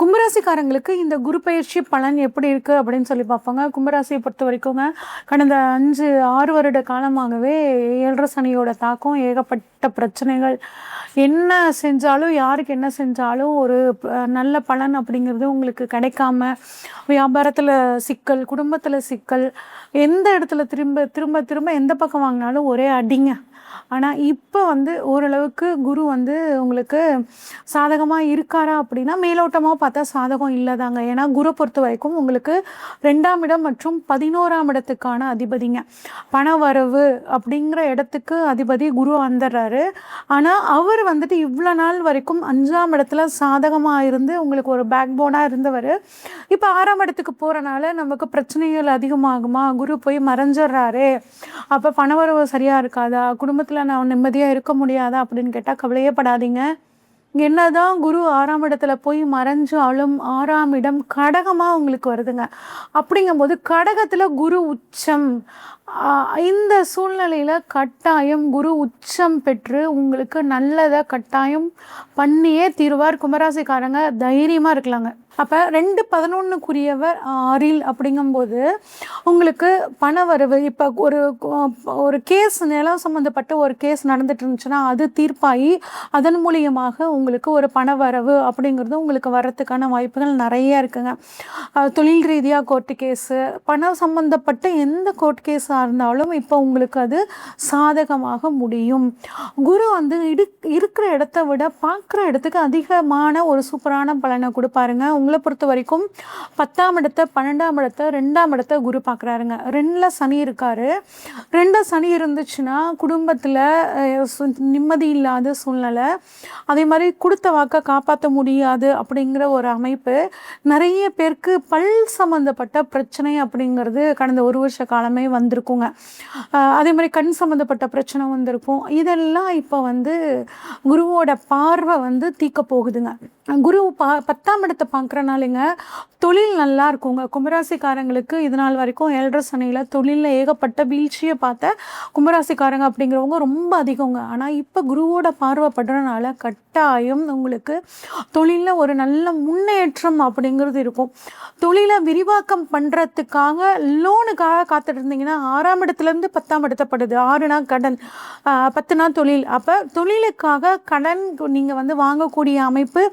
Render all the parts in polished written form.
கும்பராசிக்காரங்களுக்கு இந்த குரு பயிற்சி பலன் எப்படி இருக்குது அப்படின்னு சொல்லி பார்ப்பாங்க. கும்பராசியை பொறுத்த வரைக்குங்க கடந்த 5-6 வருட காலமாகவே 7.5 சனியோட தாக்கம், ஏகப்பட்ட பிரச்சனைகள். என்ன செஞ்சாலும், யாருக்கு என்ன செஞ்சாலும் ஒரு நல்ல பலன் அப்படிங்கிறது உங்களுக்கு கிடைக்காம, வியாபாரத்தில் சிக்கல், குடும்பத்தில் சிக்கல், எந்த இடத்துல திரும்ப திரும்ப திரும்ப எந்த பக்கம் வாங்கினாலும் ஒரே அடிங்க. ஆனால் இப்போ ஓரளவுக்கு குரு உங்களுக்கு சாதகமாக இருக்காரா அப்படின்னா, மேலோட்டமாக பார்த்தா சாதகம் இல்லைதாங்க. ஏன்னா குரு பொறுத்த வரைக்கும் உங்களுக்கு 2ஆம் இடம் மற்றும் 11ஆம் இடத்துக்கான அதிபதிங்க. பணவரவு அப்படிங்கிற இடத்துக்கு அதிபதி குரு வந்துடுறாரு. ஆனால் அவர் இவ்வளோ நாள் வரைக்கும் 5ஆம் இடத்துல சாதகமாக இருந்து உங்களுக்கு ஒரு பேக் போனாக இருந்தவர், இப்போ 6ஆம் இடத்துக்கு போகிறனால நமக்கு பிரச்சனைகள் அதிகமாகுமா, குரு போய் மறைஞ்சிட்றாரு, அப்போ பணவரவு சரியாக இருக்காதா, குடும்பத்தில் நான் நிம்மதியாக இருக்க முடியாதா அப்படின்னு கேட்டால் கவலையே படாதீங்க. என்னதான் குரு 6ஆம் இடத்துல போய் மறைஞ்சாலும் 6ஆம் இடம் கடகமாக உங்களுக்கு வருதுங்க. அப்படிங்கும்போது கடகத்தில் குரு உச்சம். இந்த சூழ்நிலையில் கட்டாயம் குரு உச்சம் பெற்று உங்களுக்கு நல்லதை கட்டாயம் பண்ணியே தீருவார். கும்பராசிக்காரங்க தைரியமாக இருக்கலாங்க. அப்போ 2-11க்குரியவர் 6 அப்படிங்கும்போது உங்களுக்கு பண வரவு. இப்போ ஒரு கேஸ், நிலம் சம்மந்தப்பட்ட ஒரு கேஸ் நடந்துட்டு இருந்துச்சுன்னா அது தீர்ப்பாகி அதன் மூலியமாக உங்களுக்கு ஒரு பண வரவு அப்படிங்கிறது உங்களுக்கு வர்றதுக்கான வாய்ப்புகள் நிறைய இருக்குங்க. தொழில் ரீதியாக கோர்ட்டு கேஸு, பணம் சம்மந்தப்பட்ட எந்த கோர்ட் கேஸாக இருந்தாலும் இப்போ உங்களுக்கு அது சாதகமாக முடியும். குரு இருக்கிற இடத்த விட பார்க்குற இடத்துக்கு அதிகமான ஒரு சூப்பரான பலனை கொடுப்பாருங்க. உங்களை பொறுத்த வரைக்கும் 10ஆம் இடத்தை, 12ஆம் இடத்தை, 2ஆம் இடத்தை குரு பார்க்குறாருங்க. 2ல் சனி இருக்காரு. 2 சனி இருந்துச்சுன்னா குடும்பத்தில் நிம்மதி இல்லாத சூழ்நிலை, அதே மாதிரி கொடுத்த வாக்கை காப்பாற்ற முடியாது அப்படிங்கிற ஒரு அமைப்பு. நிறைய பேருக்கு பல் சம்மந்தப்பட்ட பிரச்சனை அப்படிங்கிறது கடந்த 1 வருஷ காலமே வந்திருக்குங்க. அதே மாதிரி கண் சம்மந்தப்பட்ட பிரச்சனை வந்திருக்கும். இதெல்லாம் இப்போ குருவோட பார்வை தீர்க்க போகுதுங்க. குரு 10ஆம் இடத்தை பார்க்குறனாலேங்க தொழில் நல்லா இருக்குங்க. கும்பராசிக்காரங்களுக்கு இது நாள் வரைக்கும் 7.5 சனியில் தொழிலில் ஏகப்பட்ட வீழ்ச்சியை பார்த்த கும்பராசிக்காரங்க அப்படிங்கிறவங்க ரொம்ப அதிகங்க. ஆனால் இப்போ குருவோட பார்வைப்படுறதுனால கட்டாயம் உங்களுக்கு தொழிலில் ஒரு நல்ல முன்னேற்றம் அப்படிங்கிறது இருக்கும். தொழிலை விரிவாக்கம் பண்ணுறதுக்காக லோனுக்காக காத்துட்டு இருந்தீங்கன்னா 6ஆம் இடத்துலேருந்து 10ஆம் இடத்தப்படுது. 6னா கடன், 10னா தொழில். அப்போ தொழிலுக்காக கடன் நீங்கள் வாங்கக்கூடிய அமைப்பு,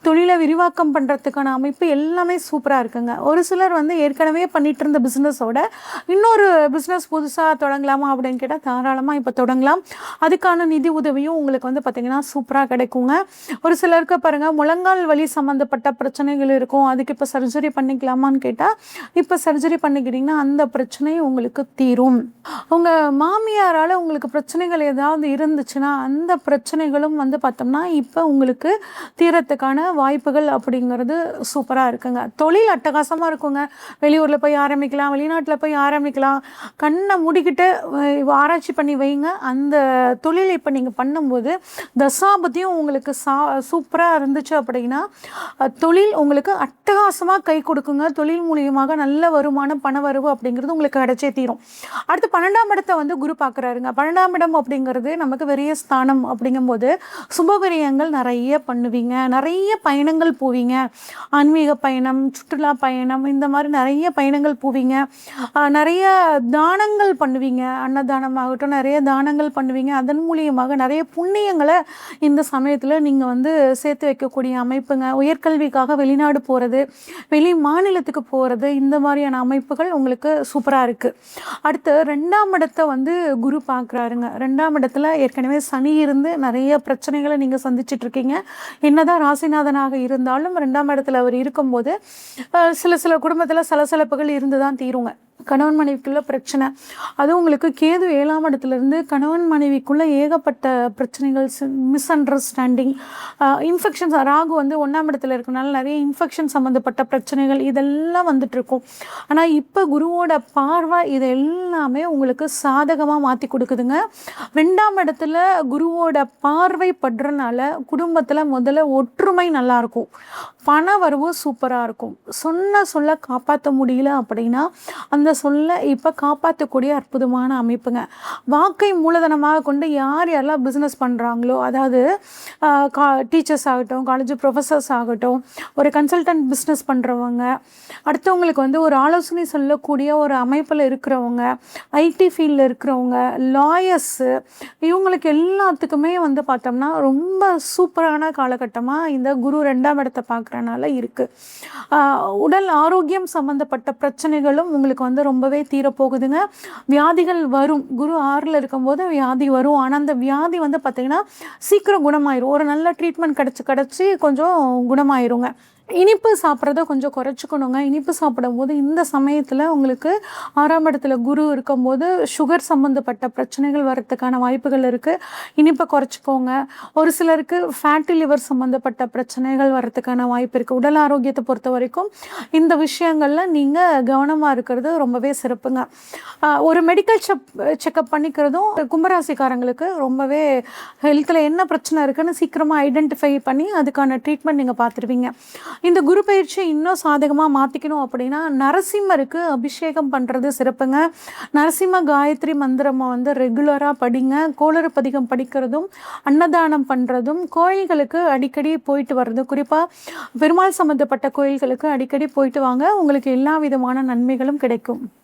தொழிலை விரிவாக்கம் பண்ணுறதுக்கான அமைப்பு எல்லாமே சூப்பராக இருக்குங்க. ஒரு சிலர் ஏற்கனவே பண்ணிட்டு இருந்த பிஸ்னஸோட இன்னொரு பிஸ்னஸ் புதுசாக தொடங்கலாமா அப்படின்னு கேட்டால் தாராளமாக இப்போ தொடங்கலாம். அதுக்கான நிதி உதவியும் உங்களுக்கு பார்த்திங்கன்னா சூப்பராக கிடைக்குங்க. ஒரு சிலருக்கு பாருங்கள், முழங்கால் வலி சம்மந்தப்பட்ட பிரச்சனைகள் இருக்கும். அதுக்கு இப்போ சர்ஜரி பண்ணிக்கலாமான்னு கேட்டால் இப்போ சர்ஜரி பண்ணிக்கிட்டிங்கன்னா அந்த பிரச்சனை உங்களுக்கு தீரும். உங்கள் மாமியாரால் உங்களுக்கு பிரச்சனைகள் ஏதாவது இருந்துச்சுன்னா அந்த பிரச்சனைகளும் பார்த்தோம்னா இப்போ உங்களுக்கு தீரத்துக்கான வாய்ப்புகள் அப்படிங்கிறது சூப்பராக இருக்குங்க. தொழில் அட்டகாசமாக இருக்குங்க. வெளியூரில் போய் ஆரம்பிக்கலாம், வெளிநாட்டில் போய் ஆரம்பிக்கலாம். கண்ணை மூடிக்கிட்டு ஆராய்ச்சி பண்ணி வைங்க. அந்த தொழிலை இப்போ நீங்கள் பண்ணும்போது தசாபதியும் உங்களுக்கு சூப்பராக இருந்துச்சு அப்படின்னா தொழில் உங்களுக்கு அட்டகாசமாக கை கொடுக்குங்க. தொழில் மூலியமாக நல்ல வருமானம், பண வரவு அப்படிங்கிறது உங்களுக்கு கிடைச்சே தீரும். அடுத்து 12ஆம் இடத்தை குரு பார்க்குறாருங்க. 12ஆம் இடம் அப்படிங்கிறது நமக்கு வெறிய ஸ்தானம். அப்படிங்கும்போது சுபவிரயங்கள் நிறைய பண்ணுவீங்க, நிறைய பயணங்கள் போவீங்க. ஆன்மீக பயணம், சுற்றுலா பயணம், இந்த மாதிரி நிறைய பயணங்கள் போவீங்க. நிறைய தானங்கள் பண்ணுவீங்க. அன்னதானமாகட்டும், நிறைய தானங்கள் பண்ணுவீங்க. அதன் மூலியமாக நிறைய புண்ணியங்களை இந்த சமயத்தில் நீங்கள் சேர்த்து வைக்கக்கூடிய அமைப்புங்க. உயர்கல்விக்காக வெளிநாடு போகிறது, வெளி மாநிலத்துக்கு போகிறது, இந்த மாதிரியான அமைப்புகள் உங்களுக்கு சூப்பராக இருக்குது. அடுத்து 2ஆம் இடத்தை குரு பார்க்குறாருங்க. 2ஆம் இடத்துல ஏற்கனவே சனி இருந்து நிறைய பிரச்சனைகளை நீங்கள் சந்திச்சுட்டு இருக்கீங்க. என்னதான் ராசிநாதனாக இருந்தாலும் 2ஆம் இடத்துல அவர் இருக்கும்போது சில குடும்பத்தில் சலசலப்புகள் இருந்து தான் தீருங்க. கணவன் மனைவிக்குள்ள பிரச்சனை, அதுவும் உங்களுக்கு கேது 7ஆம் இடத்துலேருந்து கணவன் மனைவிக்குள்ளே ஏகப்பட்ட பிரச்சனைகள், மிஸ் அண்டர்ஸ்டாண்டிங், இன்ஃபெக்ஷன்ஸ். ராகு 1ஆம் இடத்துல இருக்கனால நிறைய இன்ஃபெக்ஷன் சம்மந்தப்பட்ட பிரச்சனைகள் இதெல்லாம் இருக்கும். ஆனால் இப்போ குருவோட பார்வை இது எல்லாமே உங்களுக்கு சாதகமாக மாற்றி கொடுக்குதுங்க. 2ஆம் இடத்துல குருவோட பார்வை படுறனால குடும்பத்தில் முதல்ல ஒற்றுமை நல்லாயிருக்கும். பண வரவும் சூப்பராக இருக்கும். சொன்ன சொல்ல காப்பாற்ற முடியல அப்படின்னா அந்த சொல்ல இப்போ காப்பாற்றக்கூடிய அற்புதமான அமைப்புங்க. வாக்கை மூலதனமாக கொண்டு யார் யாரெல்லாம் பிஸ்னஸ் பண்ணுறாங்களோ, அதாவது டீச்சர்ஸ் ஆகட்டும், காலேஜ் ப்ரொஃபஸர்ஸ் ஆகட்டும், ஒரு கன்சல்டன்ட் பிஸ்னஸ் பண்ணுறவங்க, அடுத்தவங்களுக்கு வந்து ஒரு ஆலோசனை சொல்லக்கூடிய ஒரு அமைப்பில் இருக்கிறவங்க, ஐடி ஃபீல்டில் இருக்கிறவங்க, லாயர்ஸு, இவங்களுக்கு எல்லாத்துக்குமே வந்து பார்த்தோம்னா ரொம்ப சூப்பரான காலகட்டமாக இந்த குரு 2ஆம் இடத்தை பார்க்குறனால இருக்குது. உடல் ஆரோக்கியம் சம்மந்தப்பட்ட பிரச்சனைகளும் உங்களுக்கு வந்து ரொம்பவே தீரப்போகுதுங்க. வியாதிகள் வரும். குரு 6ல் இருக்கும்போது வியாதி வரும். ஆனால் அந்த வியாதி வந்து பார்த்திங்கன்னா சீக்கிரம் குணமாயிரும். ஒரு நல்ல ட்ரீட்மெண்ட் கிடச்சி கொஞ்சம் குணமாயிருங்க. இனிப்பு சாப்பிட்றத கொஞ்சம் குறைச்சிக்கணுங்க. இனிப்பு சாப்பிடும்போது இந்த சமயத்தில் உங்களுக்கு 6ஆம் இடத்துல குரு இருக்கும்போது சுகர் சம்மந்தப்பட்ட பிரச்சனைகள் வரத்துக்கான வாய்ப்புகள் இருக்குது. இனிப்பை குறைச்சிக்கோங்க. ஒரு சிலருக்கு ஃபேட்டி லிவர் சம்மந்தப்பட்ட பிரச்சனைகள் வரத்துக்கான வாய்ப்பு இருக்குது. உடல் ஆரோக்கியத்தை பொறுத்த வரைக்கும் இந்த விஷயங்களில் நீங்கள் கவனமாக இருக்கிறது ரொம்பவே சிறப்புங்க. ஒரு மெடிக்கல் செக்கப் பண்ணிக்கிறதும் கும்பராசிக்காரங்களுக்கு ரொம்பவே ஹெல்த்தில் என்ன பிரச்சனை இருக்குதுன்னு சீக்கிரமாக ஐடென்டிஃபை பண்ணி அதுக்கான ட்ரீட்மெண்ட் நீங்கள் பார்த்துருவீங்க. இந்த குரு பயிற்சியை இன்னும் சாதகமாக மாற்றிக்கணும் அப்படின்னா நரசிம்மருக்கு அபிஷேகம் பண்ணுறது சிறப்புங்க. நரசிம்ம காயத்ரி மந்திரமாக வந்து ரெகுலராக படிங்க. கோளறு பதிகம் படிக்கிறதும், அன்னதானம் பண்ணுறதும், கோயில்களுக்கு அடிக்கடி போயிட்டு வர்றது, குறிப்பாக பெருமாள் சம்மந்தப்பட்ட கோயில்களுக்கு அடிக்கடி போயிட்டு வாங்க. உங்களுக்கு எல்லா விதமான நன்மைகளும் கிடைக்கும்.